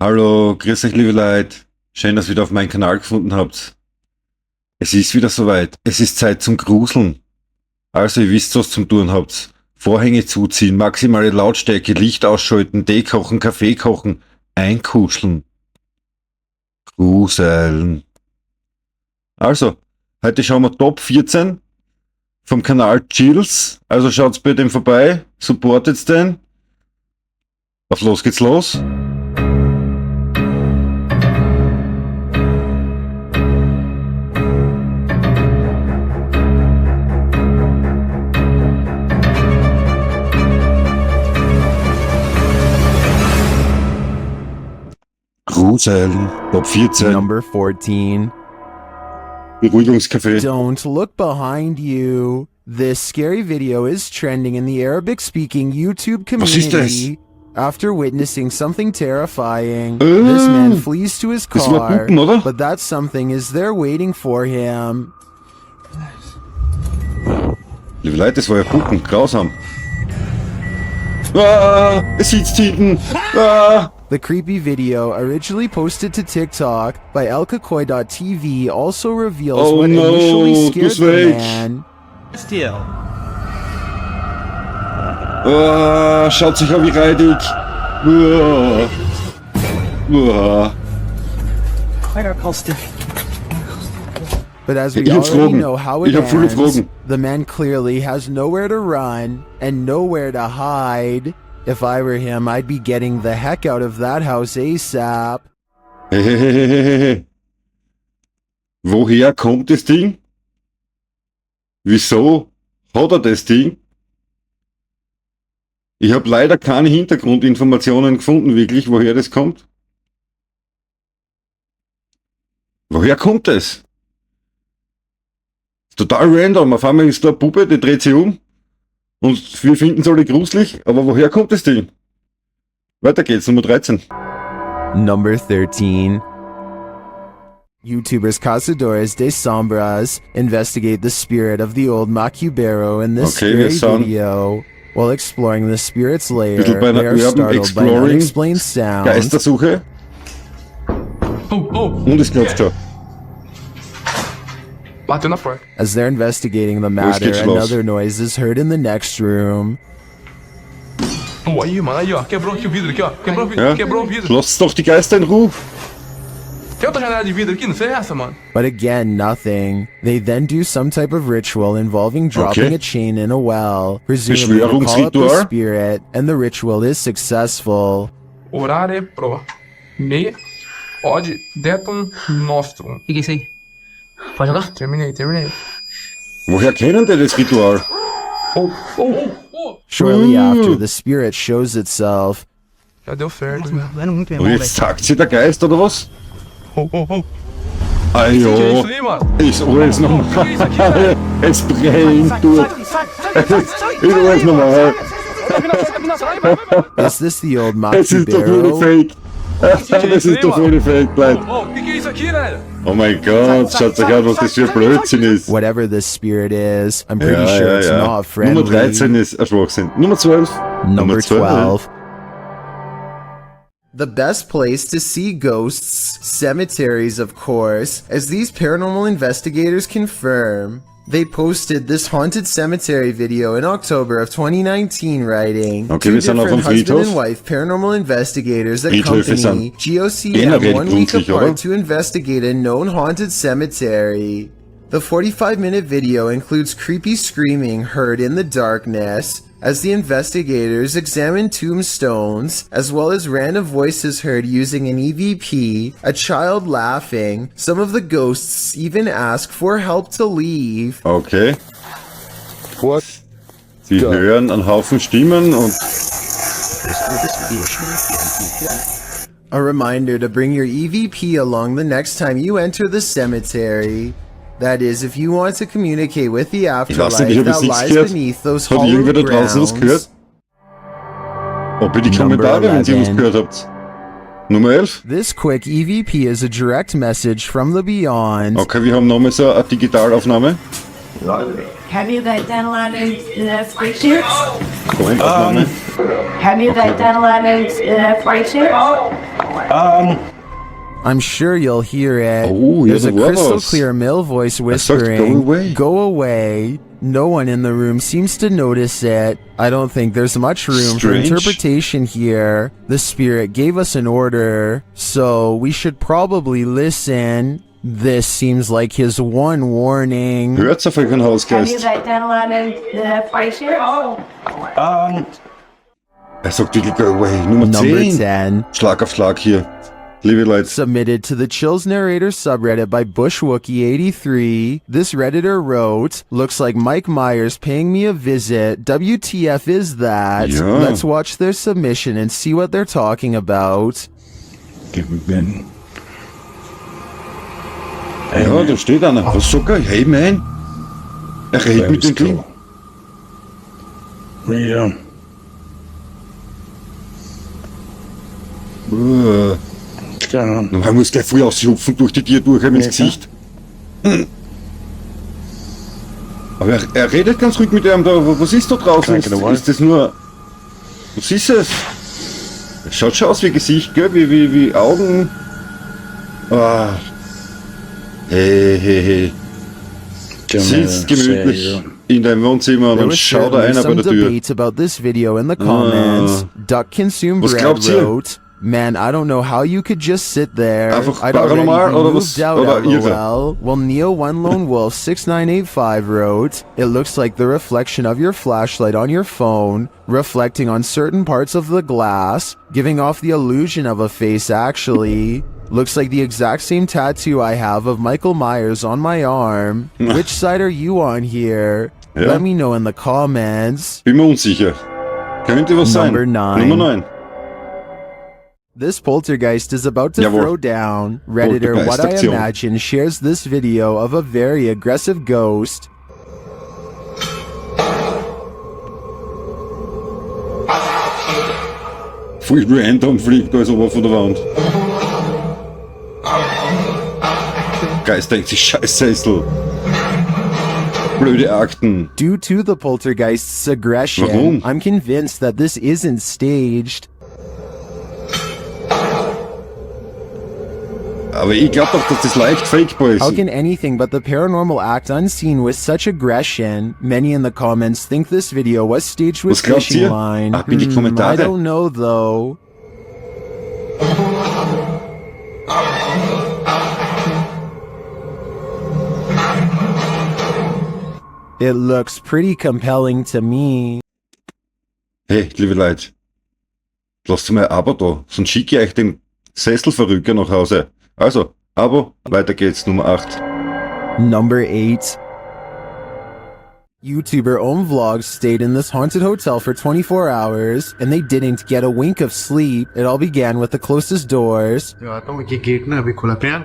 Hallo, grüß euch liebe Leute. Schön, dass ihr wieder auf meinen Kanal gefunden habt. Es ist wieder soweit. Es ist Zeit zum Gruseln. Also ihr wisst, was zum tun habt. Vorhänge zuziehen, maximale Lautstärke, Licht ausschalten, Tee kochen, Kaffee kochen, einkuscheln. Gruseln. Also, heute schauen wir Top 14 vom Kanal Chills. Also schaut's bei dem vorbei, supportet's den. Auf los geht's los. Gruseln, Top 14. Number 14. Beruhigungskaffee. Don't look behind you. This scary video is trending in the Arabic-speaking YouTube community. After witnessing something terrifying, this man flees to his car, Puppen, oder? but that something is there waiting for him. Liebe Leute, das war ja Puppen, grausam. Ah, es sitzt hinten. Ah. The creepy video, originally posted to TikTok by elkakoi.tv, also reveals what initially scared the man. Still. Ah, schaut sich an wie reidig. Ah. Ah. But as we already know how it ends, the man clearly has nowhere to run and nowhere to hide. If I were him, I'd be getting the heck out of that house ASAP. Woher kommt das Ding? Wieso hat er das Ding? Ich habe leider keine Hintergrundinformationen gefunden, wirklich, woher das kommt. Woher kommt das? Total random. Auf einmal ist da eine Puppe, die dreht sich um. Und wir finden es alle gruselig, aber woher kommt das Ding? Weiter geht's, Nummer 13. Number 13. YouTubers Cazadores de Sombras investigate the spirit of the old Macubero in this scary video. While exploring the spirit's lair, they are startled by unexplained sounds. Geistersuche. Und es klopft schon. As they're investigating the matter, another noise is heard in the next room. Lasst doch die Geister in Ruhe. But again, nothing. They then do some type of ritual involving dropping a chain in a well, presumably to call up the spirit, and the ritual is successful. Orare pro me od detum nostrum. O que é isso aí? Pode jogar? Terminei. Woher kennen die das Ritual? Shortly after, the spirit shows itself. Já deu certo. Und jetzt sagt sie der Geist, oder was? Ajo, ist alles normal. Es brennt durch. Ist alles normal. Is this the old Es ist doch voll fake. Das ist doch voll fake, Leute. Oh mein Gott, schaut euch an, was das für ein Blödsinn ist. Whatever this spirit is, I'm pretty sure it's not friendly. Nummer 13 ist ein Schwachsinn. Nummer 12. Number 12. The best place to see ghosts, cemeteries of course, as these paranormal investigators confirm. They posted this haunted cemetery video in October of 2019, writing, two different husband and wife paranormal investigators accompany GOCM 1 week apart to investigate a known haunted cemetery. The 45-minute video includes creepy screaming heard in the darkness as the investigators examine tombstones, as well as random voices heard using an EVP, a child laughing. Some of the ghosts even ask for help to leave. Okay. Sie hören einen Haufen Stimmen und... A reminder to bring your EVP along the next time you enter the cemetery. That is, if you want to communicate with the afterlife that lies beneath those hollow grounds. Ob ihr die Kommentare, wenn ihr was gehört habt. Nummer 11. This quick EVP is a direct message from the beyond. Okay, wir haben nochmal so eine Digitalaufnahme. Have you guys done a lot of spreadsheets? Have you guys done a lot of spreadsheets? I'm sure you'll hear it. Oh, There's ja, a da war crystal was. clear male voice sagt, whispering, "Go away." "Go away." No one in the room seems to notice it. I don't think there's much room for Strange. interpretation here. The spirit gave us an order, so we should probably listen. This seems like his one warning. Hört's auf euren Have you Hausgeist. guys downloaded the place here? Er sagt wirklich, go away. Nummer Number 10. 10. Schlag auf Schlag hier. Liebe Leute. Submitted to the Chills Narrator subreddit by BushWookie83. This Redditor wrote, "Looks like Mike Myers paying me a visit. WTF is that?" Ja. Let's watch their submission and see what they're talking about. Ja, da steht einer. Was sagt er? Hey man. Er redet mit dem Ding. Ja. Keine Ahnung. Man muss gleich früh aushupfen durch die Tür durch ins Gesicht. Aber er redet ganz ruhig mit ihm da. Was ist da draußen? Ist das nur... Was ist es? Es schaut schon aus wie Gesicht, gell? Wie Augen. Ah. Hey. Sitzt gemütlich in deinem Wohnzimmer und There dann was schaut da certainly einer bei some der Tür. debate about this video in the comments. Duck Consume Was Bread glaubt ihr? wrote, "Man, I don't know how you could just sit there. Einfach I'd already paranormal be oder moved was? out, Oder irre? LOL." Well, Neo One Lone Wolf 6985 wrote, "It looks like the reflection of your flashlight on your phone, reflecting on certain parts of the glass, giving off the illusion of a face actually. Looks like the exact same tattoo I have of Michael Myers on my arm. Which side are you on here? Ja. Let me know in the comments." Bin mir unsicher. Könnte was sein. Number 9. Nummer 9. This poltergeist is about to Jawohl. throw down. Redditor What I Poltergeist-Aktion. Imagine shares this video of a very aggressive ghost. Voll random fliegt alles oben von der Wand. Geist denkt sich, scheiß Sessel. Blöde Akten. Due to the poltergeist's aggression, Warum? I'm convinced that this isn't staged. Aber ich glaube doch, dass das leicht fakebar ist. How can anything but the paranormal act unseen with such aggression? Many in the comments think this video was staged with Was glaubt fishing ihr? line. Ab in die I Kommentare. don't know though. It looks pretty compelling to me. Hey, liebe Leute. Lasst mal ein Abo da, sonst schicke ich euch den Sesselverrücker nach Hause. Also, Abo, weiter geht's, Nummer 8. Number 8. YouTuber Om Vlogs stayed in this haunted hotel for 24 hours, and they didn't get a wink of sleep. It all began with the closest doors. तो आता हूँ कि gate ना अभी खुला प्रियांक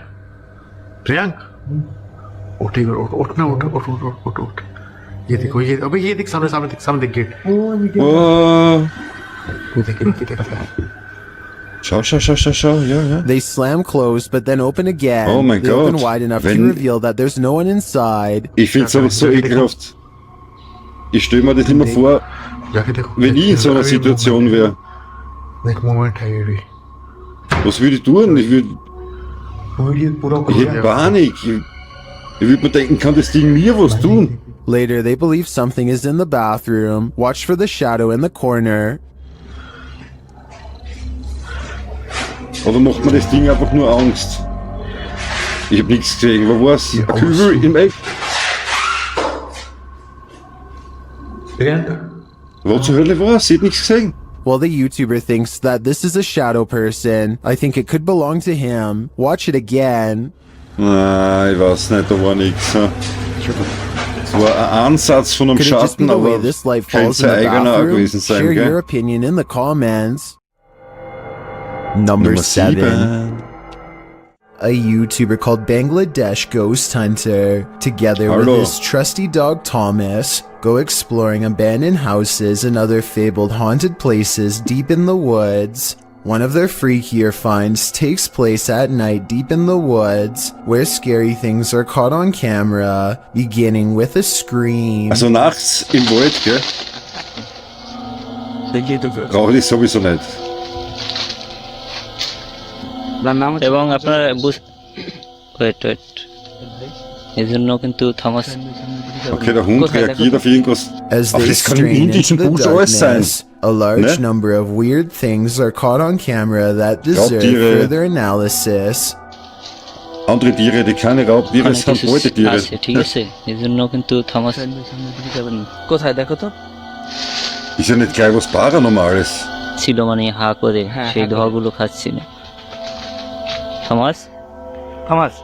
प्रियांक उठ एक बार उठ ना उठ ये देखो ये अबे ये देख सामने देख गेट Oh, ये देख schau, ja. They slam closed, but then open again. Oh mein They open Gott. wide enough to Wenn- reveal that there's no one inside. Ich find's aber so ekelhaft. Ich stelle mir das immer vor, जाके देखो wenn ich in so einer Situation wäre. एक moment है ये भी Was würde ich tun? Ich पूरा hätte Panik. Ich würde mir denken, kann das Ding mir was tun? Later, they believe something is in the bathroom. Watch for the shadow in the corner. Oder macht mir das Ding einfach nur Angst? Ich hab nichts gesehen. Wo war's? Ein Kübel im Eck? Priyank Wo zur Hölle war's? Ich hab nichts gesehen. Well, the YouTuber thinks that this is a shadow person. I think it could belong to him. Watch it again. Nein, ich weiß nicht, da war nichts. Es war ein Ansatz von einem Could it just be Schatten, the way aber this light könnte falls in sein the eigener auch bathroom? gewesen sein, Share your gell? opinion in the comments. Number 7. 7. A YouTuber called Bangladesh Ghost Hunter, together Hallo. with his trusty dog Thomas, go exploring abandoned houses and other fabled haunted places deep in the woods. One of their freakier finds takes place at night deep in the woods, where scary things are caught on camera, beginning with a scream. Also nachts im Wald, gell? Brauche ich sowieso nicht. আপনার নাম হচ্ছে এবং আপনার wait এই জন্য কিন্তু Thomas Okay, der Hund reagiert auf irgendwas. As Aber they das kann im strain into indischen the Busch alles sein. darkness, a large Ne? number of weird things are caught on camera that deserve Raubtiere. further analysis. Andere Tiere, die keine Raubtiere অনেক sind, কিছু Beutetiere. আছে, ঠিক আছে, এই জন্য কিন্তু Thomas কোথায় দেখো তো Ist ja nicht gleich was Paranormales. ছিল মানে হা করে সেই ধোয়াগুলো খাচ্ছিল Thomas Thomas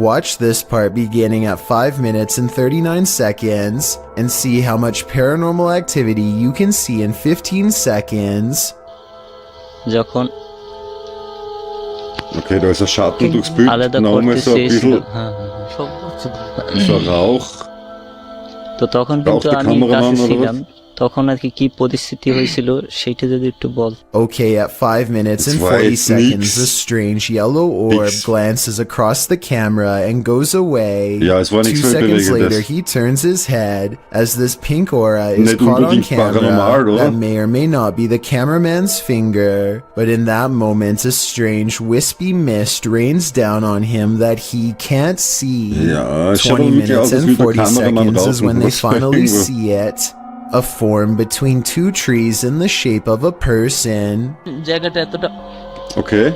Watch this part beginning at 5 minutes and 39 seconds and see how much paranormal activity you can see in 15 seconds. যখন Okay, da ist ein Schatten durchs Bild, আলাদা nochmal so ein করতেছে bisschen so ein Rauch. তো তখন কিন্তু Braucht der আমি Kameramann কাছে oder ছিলাম তখন আর কি পরিস্থিতি হয়েছিল সেইটা যদি একটু বল Okay, at 5 minutes and It's 40 white seconds, nix. the strange yellow orb Nix. glances across the camera and goes away. Ja, es war 2 nichts mehr seconds Bewegendes. later, he turns his head as this pink aura is Nicht caught on unbedingt paranormal, camera oder? that may or may not be the cameraman's finger. But in that moment, a strange wispy mist rains down on him that he can't see. Ja, es schaut 20 aber wirklich minutes aus, als and würde der 40 Kameramann seconds is when they raus- finally irgendwo. see it. A form between 2 trees in the shape of a person. জায়গাটা এতটা Okay.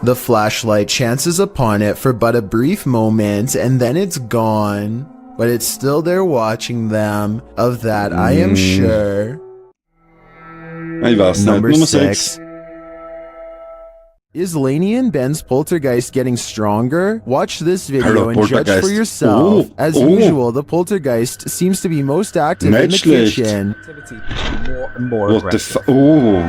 The flashlight chances upon it for but a brief moment and then it's gone. But it's still there watching them. Of that I am sure. Ich weiß nicht. Number Nummer 6. 6. Is Laney and Ben's poltergeist getting stronger? Watch this video Hello, and judge for poltergeist. yourself. Oh, As oh. usual, the poltergeist seems to be most active in the Nicht schlecht. kitchen. More and more What the aggressive. Oh.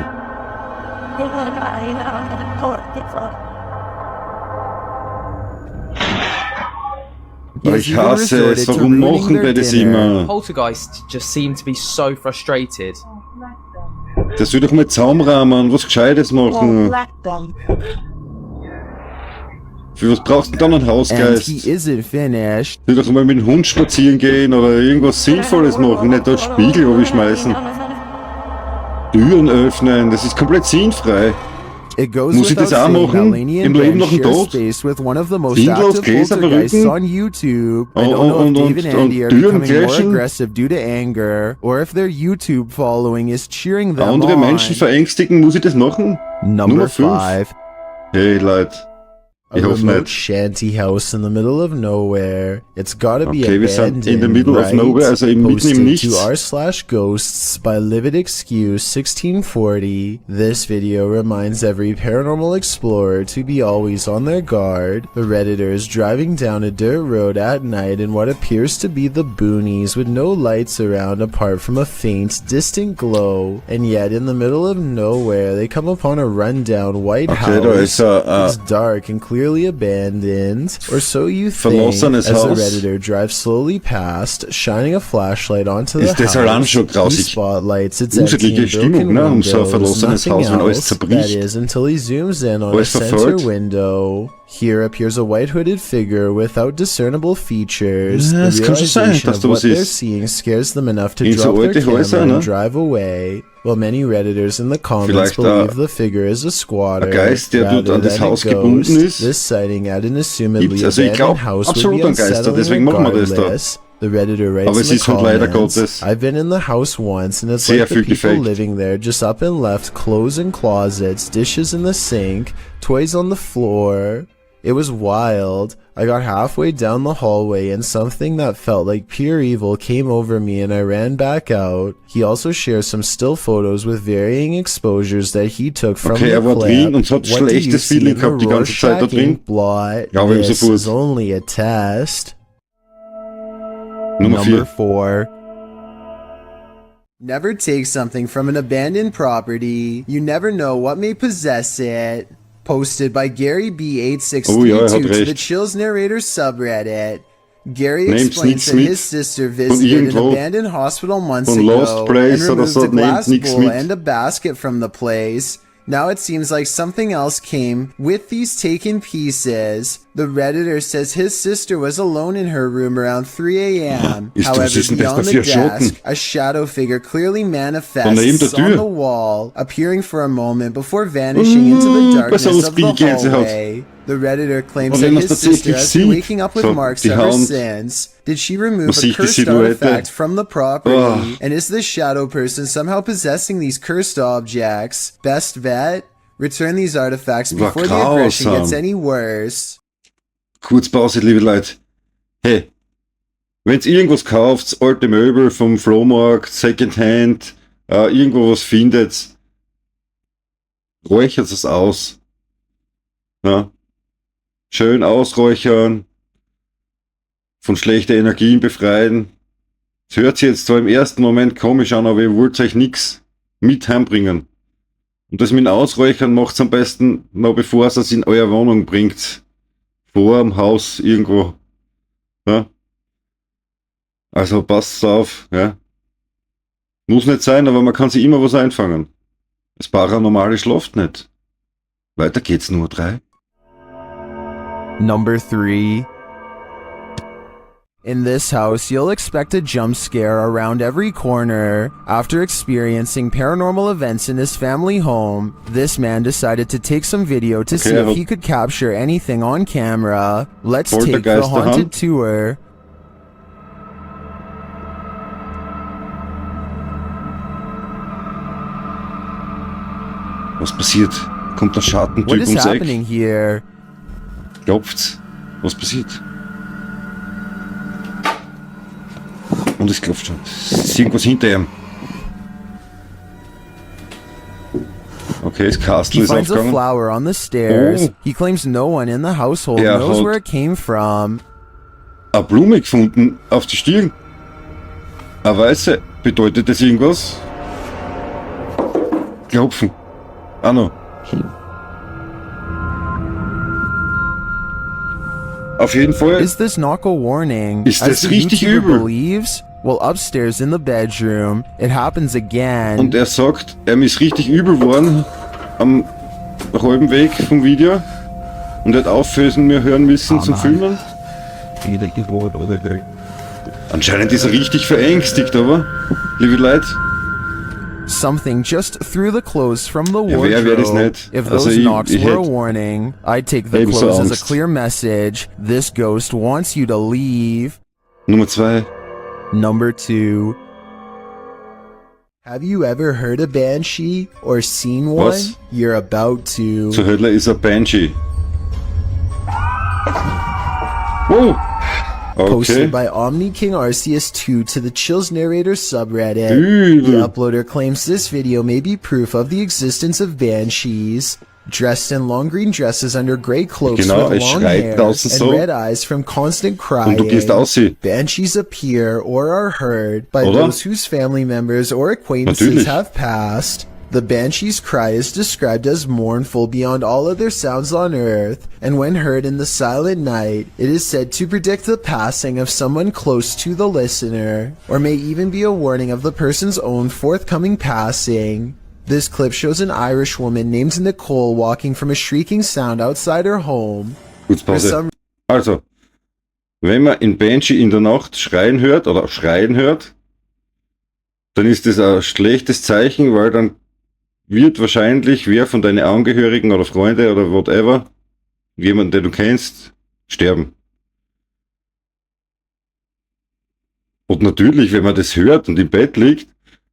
He has Ich even hasse es. resorted to Warum ruining machen their die das dinner. immer? Poltergeist just seem to be so frustrated. Das will doch mal zusammenrahmen, was Gescheites machen. Für was brauchst du denn dann einen And Hausgeist? he isn't finished. Will doch mal mit dem Hund spazieren gehen oder irgendwas Sinnvolles machen, nicht dort Spiegel schmeißen. Türen öffnen, das ist komplett sinnfrei. It goes Muss ich without das auch saying that machen? Laney Im and Leben Ben nach dem share Tod? space with one of the most Sinnlos active Gläser poltergeists verrücken? on YouTube. I Oh, don't know und- if Dave and und- Andy und are Türen becoming more clashen? aggressive due to anger, or if their YouTube following is cheering them Andere on. Menschen verängstigen, muss ich das machen? Number Nummer 5. 5. Hey Leute, A ich hoffe remote nicht. shanty house in the middle of nowhere. It's gotta be Okay, wir sind abandoned, in the middle of right? nowhere, also mitten im Posted Nichts. to r/ghosts by Livid Excuse 1640. This video reminds every paranormal explorer to be always on their guard. The Redditor is driving down a dirt road at night in what appears to be the boonies with no lights around apart from a faint, distant glow. And yet in the middle of nowhere, they come upon a rundown white Okay, da house. ist ein It's dark and clearly abandoned, or so you think, verlassenes as the Haus. Redditor drives slowly past, shining a flashlight onto the Ist das house. allein schon He grausig. spotlights its Gruselige empty and Stimmung, broken ne, um so ein windows, verlassenes nothing Haus, wenn alles else, zerbricht. that is, until he zooms in on a Alles center verfolgt. window. Here appears a white hooded figure without discernible features. Ja, das The kann schon sein, realization dass of da what was they're ist. seeing scares them enough to In so drop their alte camera Häuser, ne? and drive away. While many Redditors in the comments Vielleicht, believe the figure is a squatter, ein Geist, der dort rather an das than a Haus ghost, gebunden ist. This sighting at an assumedly Gibt's. Also ich abandoned glaub house would absolut be an Geister, unsettling deswegen machen wir das da. regardless. The Redditor writes Aber in es the ist halt leider comments, Gottes I've been in the house once and it's sehr like the viel people gefaked. living there just up and left clothes in closets, dishes in the sink, toys on the floor. It was wild. I got halfway down the hallway and something that felt like pure evil came over me and I ran back out. He also shares some still photos with varying exposures that he took from Okay, the war clip. drin und hat What do you schlechtes see Feeling in gehabt the die ganze Zeit da Rorschach drin. ink blot? Ja, aber ihm This sofort. is only a test. Nummer 4. 4. Never take something from an abandoned property. You never know what may possess it. Posted by Gary B8632 Oh ja, er hat to the recht. Chills Narrators subreddit. Gary Nehmt's explains nichts that mit his sister von visited an irgendwo, abandoned hospital months von ago Lost and Place oder removed so, a glass nehmt nichts bowl mit. and a basket from the place. Now it seems like something else came with these taken pieces. The Redditor says his sister was alone in her room around 3 a.m. However, beyond the desk, a shadow figure clearly manifests on the wall, appearing for a moment before vanishing into the darkness of the hallway. The Redditor claims that his sister has been waking up with marks ever since. Did she remove a cursed artifact from the property? And is this shadow person somehow possessing these cursed objects? Best bet? Return these artifacts before the aggression gets any worse. Kurz Pause, liebe Leute. Hey, wenn's irgendwas kauft, alte Möbel vom Flohmarkt, Secondhand, irgendwo was findet, räuchert es aus. Ja. Schön ausräuchern, von schlechten Energien befreien. Es hört sich jetzt zwar im ersten Moment komisch an, aber ihr wollt euch nichts mit heimbringen. Und das mit dem Ausräuchern macht's am besten noch bevor es in eure Wohnung bringt. Vor dem Haus irgendwo. Ja? Also passt auf. Ja? Muss nicht sein, aber man kann sich immer was einfangen. Das Paranormale schlaft nicht. Weiter geht's nur 3. Number 3. In this house, you'll expect a jump scare around every corner. After experiencing paranormal events in his family home, this man decided to take some video to see if he could capture anything on camera. Let's take the haunted tour. Was passiert? Kommt der Schattentyp What is ums Eck? happening here? Klopft's? Was passiert? Und es klopft schon. Es ist irgendwas hinter ihm. Okay, das Kastel He ist finds a aufgegangen. flower on the stairs. He claims no one in the household knows where it came from. Eine Blume gefunden auf die Stirn. Eine weiße. Bedeutet das irgendwas? Klopfen. Ah no. Auf jeden Fall. Is this not a warning? Ist das As the richtig YouTuber übel? believes, well, upstairs in the bedroom, it happens again. Und er sagt, er ist richtig übel geworden am halben Weg vom Video und er hat aufhören wir hören müssen zum Filmen. Anscheinend ist er richtig verängstigt, aber, liebe Leute. Something just through the clothes from the wer das wardrobe. nicht? If Also those ich knocks were a hätte warning, I'd take the ebenso clothes as a Angst. clear message. This ghost wants you to leave. Nummer 2. Number 2. Have you ever heard a banshee or seen one? Was? You're about to. Zur Hölle ist ein Banshee. Wow! Okay. Posted by Omni King Arceus 2 to the Chills Narrator subreddit. Übel. The uploader claims this video may be proof of the existence of banshees. Dressed in long green dresses under grey cloaks Genau, with es long schreit hair draußen and so. red eyes from constant Und du gehst crying. aussehen. Banshees appear or are heard by Oder? those whose family members or acquaintances Natürlich. have passed. The banshee's cry is described as mournful beyond all other sounds on earth, and when heard in the silent night, it is said to predict the passing of someone close to the listener, or may even be a warning of the person's own forthcoming passing. This clip shows an Irish woman named Nicole walking from a shrieking sound outside her home. Kurz Pause. Also, wenn man in Banshee in der Nacht schreien hört, oder schreien hört, dann ist das ein schlechtes Zeichen, weil dann wird wahrscheinlich wer von deinen Angehörigen oder Freunde oder whatever, jemand, den du kennst, sterben. Und natürlich, wenn man das hört und im Bett liegt,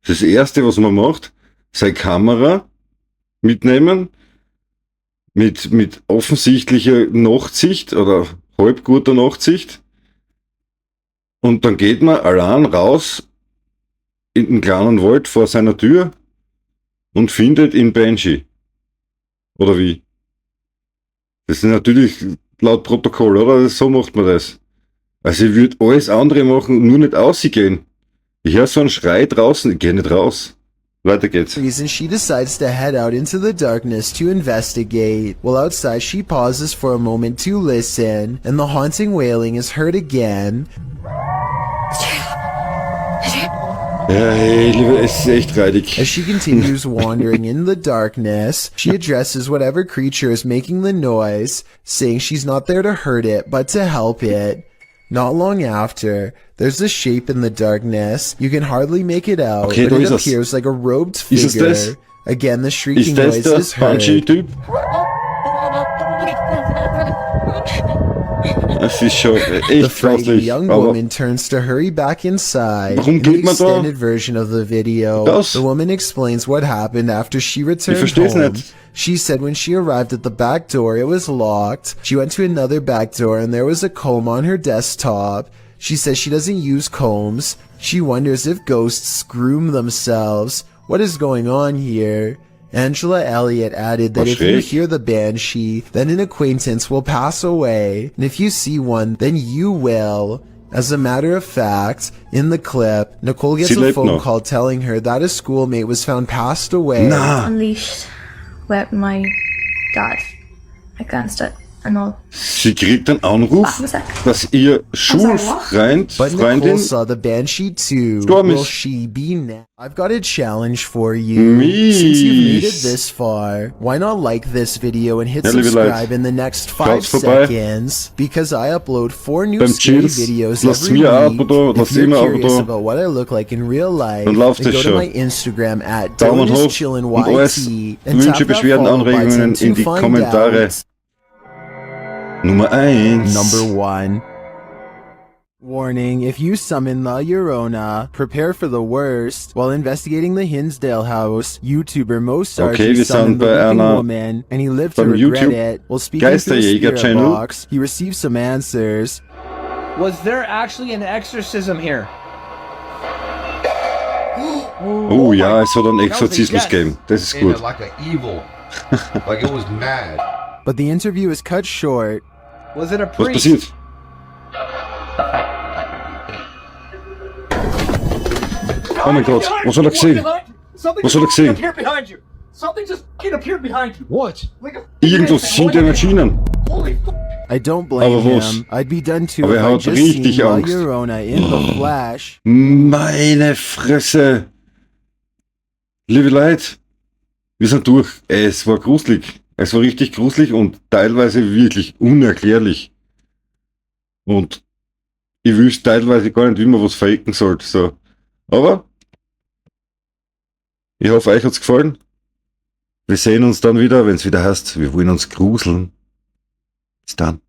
das Erste, was man macht, seine Kamera mitnehmen, mit offensichtlicher Nachtsicht oder halb guter Nachtsicht, und dann geht man allein raus in den kleinen Wald vor seiner Tür und findet in Banshee. Oder wie? Das ist natürlich laut Protokoll, oder? So macht man das. Also ich würde alles andere machen, nur nicht rausgehen. Ich höre so einen Schrei draußen, ich gehe nicht raus. Weiter geht's. Reason she decides to head out into the darkness to investigate. While outside, she pauses for a moment to listen, and the haunting wailing is heard again. Ja, hey, liebe, es ist echt reidig. As she continues wandering in the darkness, she addresses whatever creature is making the noise, saying she's not there to hurt it, but to help it. Not long after, there's a shape in the darkness. You can hardly make it out, Okay, but da it ist es. appears like a robed Ist es figure. das? Again, the shrieking Ist das noise der is heard. Banshee-Typ? Es ist schon The echt frightened grauslich, young aber woman turns to hurry back inside. Warum In the geht man da? extended version of the video, Das? the woman explains what happened after she returned versteh's home. nicht. She said when she arrived at the back door, it was locked. She went to another back door and there was a comb on her desktop. She says she doesn't use combs. She wonders if ghosts groom themselves. What is going on here? Angela Elliott added that Was if you schräg. hear the banshee, then an acquaintance will pass away, and if you see one, then you will. As a matter of fact, in the clip, Nicole gets Sie a lebt phone noch. call telling her that a schoolmate was found passed away. Na, Unleashed where my dad against it and all. sie kriegt einen Anruf, Wait a sec. dass ihr Schulfreund, But Nicole Freundin, saw the banshee too. gestorben Will ist. she be now? I've got a challenge for you. Mies. Since you've made it this far, why not like this video and hit Ja, liebe subscribe Leute, in the next 5 schaut's vorbei. seconds? Because I upload 4 new Beim scary Chills. videos Lasst every mir ein week. Abo da, If lasst you're immer ein Abo curious da. about what I look like in real life, Dann läuft then es go to schon. my Instagram at Daumen hoch und alles and tap Wünsche, that Beschwerden, follow Anregungen button in to die find Kommentare. out. Nummer 1. Number 1. Warning, if you summon La Llorona, prepare for the worst. While investigating the Hinsdale house, YouTuber Mo Okay, wir summoned sind the bei weeping einer- woman, and he lived to beim regret YouTube it. While speaking to the spirit Geisterjäger-Channel. box, he received some answers. Was there actually an exorcism here? Oh ja, es hat einen Exorzismus gegeben. Das ist gut. Like an evil. Like it was mad. But the interview is cut short. Was it a Was priest? passiert? Oh mein Gott, was hat er gesehen? Was hat er gesehen? Irgendwas hinter den Maschinen. I don't blame Aber was? him. I'd be done too Aber if er I hat just richtig seen La Angst. Llorona in the flash. Meine Fresse. Liebe Leute, wir sind durch. Es war gruselig. Es war richtig gruselig und teilweise wirklich unerklärlich. Und ich wüsste teilweise gar nicht, wie man was verrecken sollte. So. Aber ich hoffe, euch hat's gefallen. Wir sehen uns dann wieder, wenn es wieder heißt, wir wollen uns gruseln. Bis dann.